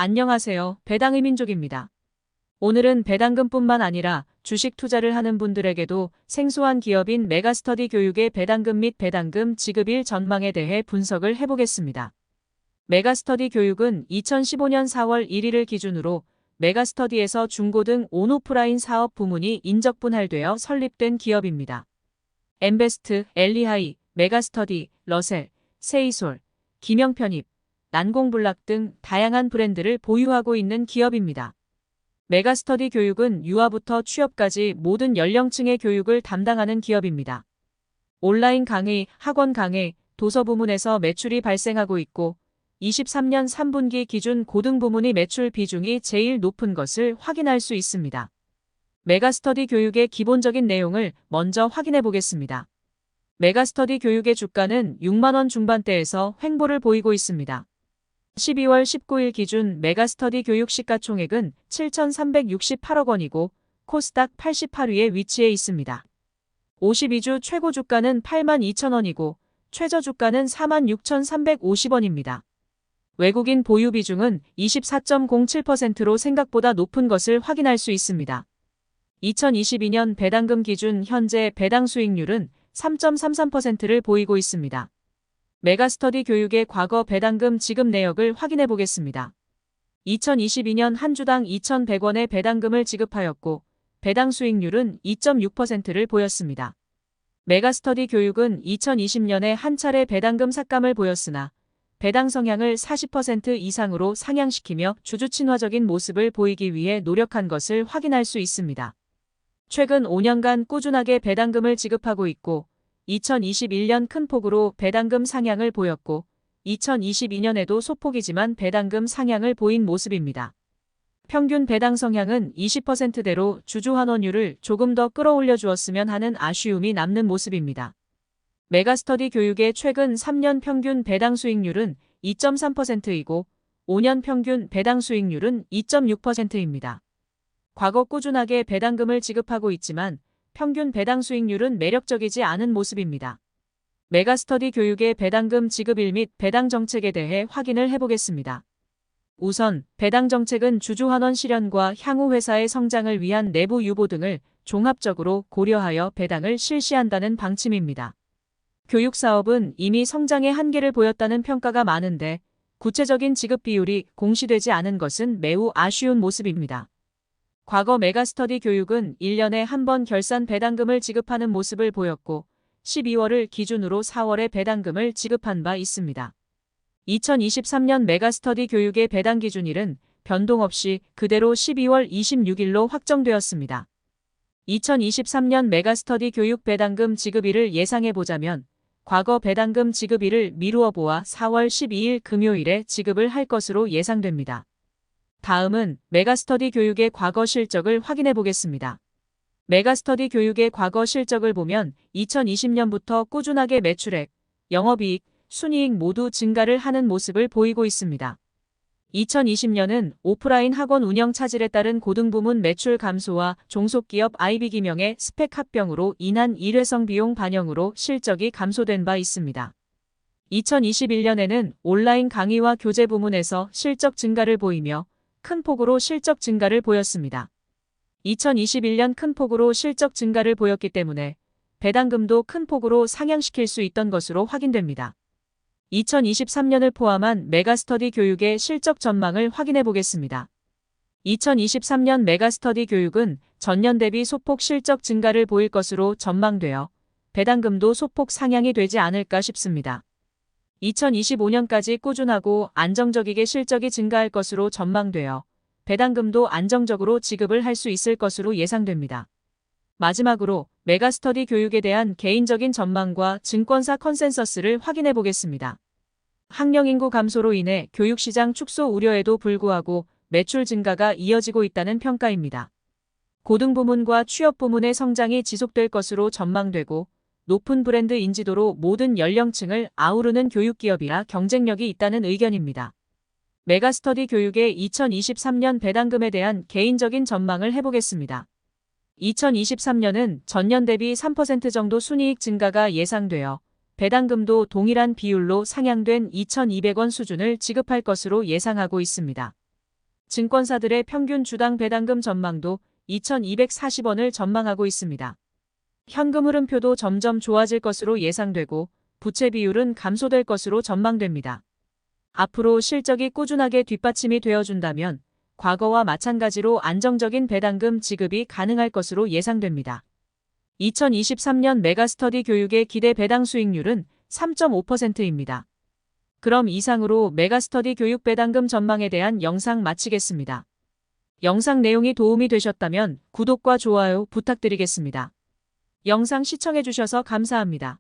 안녕하세요. 배당의 민족입니다. 오늘은 배당금뿐만 아니라 주식 투자를 하는 분들에게도 생소한 기업인 메가스터디 교육의 배당금 및 배당금 지급일 전망에 대해 분석을 해보겠습니다. 메가스터디 교육은 2015년 4월 1일을 기준으로 메가스터디에서 중고등 온오프라인 사업 부문이 인적분할되어 설립된 기업입니다. 엠베스트, 엘리하이, 메가스터디, 러셀, 세이솔, 김영편입, 난공블락 등 다양한 브랜드를 보유하고 있는 기업입니다. 메가스터디 교육은 유아부터 취업까지 모든 연령층의 교육을 담당하는 기업입니다. 온라인 강의, 학원 강의, 도서 부문에서 매출이 발생하고 있고 23년 3분기 기준 고등 부문의 매출 비중이 제일 높은 것을 확인할 수 있습니다. 메가스터디 교육의 기본적인 내용을 먼저 확인해 보겠습니다. 메가스터디 교육의 주가는 6만원 중반대에서 횡보를 보이고 있습니다. 12월 19일 기준 메가스터디 교육 시가총액은 7,368억 원이고 코스닥 88위에 위치해 있습니다. 52주 최고 주가는 82,000원이고 최저 주가는 46,350원입니다. 외국인 보유 비중은 24.07%로 생각보다 높은 것을 확인할 수 있습니다. 2022년 배당금 기준 현재 배당 수익률은 3.33%를 보이고 있습니다. 메가스터디 교육의 과거 배당금 지급 내역을 확인해 보겠습니다. 2022년 한 주당 2,100원의 배당금을 지급하였고 배당 수익률은 2.6%를 보였습니다. 메가스터디 교육은 2020년에 한 차례 배당금 삭감을 보였으나 배당 성향을 40% 이상으로 상향시키며 주주 친화적인 모습을 보이기 위해 노력한 것을 확인할 수 있습니다. 최근 5년간 꾸준하게 배당금을 지급하고 있고 2021년 큰 폭으로 배당금 상향을 보였고 2022년에도 소폭이지만 배당금 상향을 보인 모습입니다. 평균 배당 성향은 20%대로 주주 환원율을 조금 더 끌어올려 주었으면 하는 아쉬움이 남는 모습입니다. 메가스터디 교육의 최근 3년 평균 배당 수익률은 2.3%이고 5년 평균 배당 수익률은 2.6%입니다. 과거 꾸준하게 배당금을 지급하고 있지만 평균 배당 수익률은 매력적이지 않은 모습입니다. 메가스터디 교육의 배당금 지급일 및 배당 정책에 대해 확인을 해보겠습니다. 우선 배당 정책은 주주 환원 실현과 향후 회사의 성장을 위한 내부 유보 등을 종합적으로 고려하여 배당을 실시한다는 방침입니다. 교육 사업은 이미 성장의 한계를 보였다는 평가가 많은데 구체적인 지급 비율이 공시되지 않은 것은 매우 아쉬운 모습입니다. 과거 메가스터디 교육은 1년에 한 번 결산 배당금을 지급하는 모습을 보였고 12월을 기준으로 4월에 배당금을 지급한 바 있습니다. 2023년 메가스터디 교육의 배당 기준일은 변동 없이 그대로 12월 26일로 확정되었습니다. 2023년 메가스터디 교육 배당금 지급일을 예상해 보자면 과거 배당금 지급일을 미루어 보아 4월 12일 금요일에 지급을 할 것으로 예상됩니다. 다음은 메가스터디 교육의 과거 실적을 확인해 보겠습니다. 메가스터디 교육의 과거 실적을 보면 2020년부터 꾸준하게 매출액, 영업이익, 순이익 모두 증가를 하는 모습을 보이고 있습니다. 2020년은 오프라인 학원 운영 차질에 따른 고등부문 매출 감소와 종속기업 IB기명의 스펙 합병으로 인한 일회성 비용 반영으로 실적이 감소된 바 있습니다. 2021년에는 온라인 강의와 교재 부문에서 실적 증가를 보이며 큰 폭으로 실적 증가를 보였습니다. 2021년 큰 폭으로 실적 증가를 보였기 때문에 배당금도 큰 폭으로 상향시킬 수 있던 것으로 확인됩니다. 2023년을 포함한 메가스터디 교육의 실적 전망을 확인해 보겠습니다. 2023년 메가스터디 교육은 전년 대비 소폭 실적 증가를 보일 것으로 전망되어 배당금도 소폭 상향이 되지 않을까 싶습니다. 2025년까지 꾸준하고 안정적이게 실적이 증가할 것으로 전망되어 배당금도 안정적으로 지급을 할 수 있을 것으로 예상됩니다. 마지막으로 메가스터디 교육에 대한 개인적인 전망과 증권사 컨센서스를 확인해 보겠습니다. 학령인구 감소로 인해 교육시장 축소 우려에도 불구하고 매출 증가가 이어지고 있다는 평가입니다. 고등부문과 취업부문의 성장이 지속될 것으로 전망되고 높은 브랜드 인지도로 모든 연령층을 아우르는 교육기업이라 경쟁력이 있다는 의견입니다. 메가스터디 교육의 2023년 배당금에 대한 개인적인 전망을 해보겠습니다. 2023년은 전년 대비 3% 정도 순이익 증가가 예상되어 배당금도 동일한 비율로 상향된 2,200원 수준을 지급할 것으로 예상하고 있습니다. 증권사들의 평균 주당 배당금 전망도 2,240원을 전망하고 있습니다. 현금 흐름표도 점점 좋아질 것으로 예상되고 부채 비율은 감소될 것으로 전망됩니다. 앞으로 실적이 꾸준하게 뒷받침이 되어준다면 과거와 마찬가지로 안정적인 배당금 지급이 가능할 것으로 예상됩니다. 2023년 메가스터디 교육의 기대 배당 수익률은 3.5%입니다. 그럼 이상으로 메가스터디 교육 배당금 전망에 대한 영상 마치겠습니다. 영상 내용이 도움이 되셨다면 구독과 좋아요 부탁드리겠습니다. 영상 시청해주셔서 감사합니다.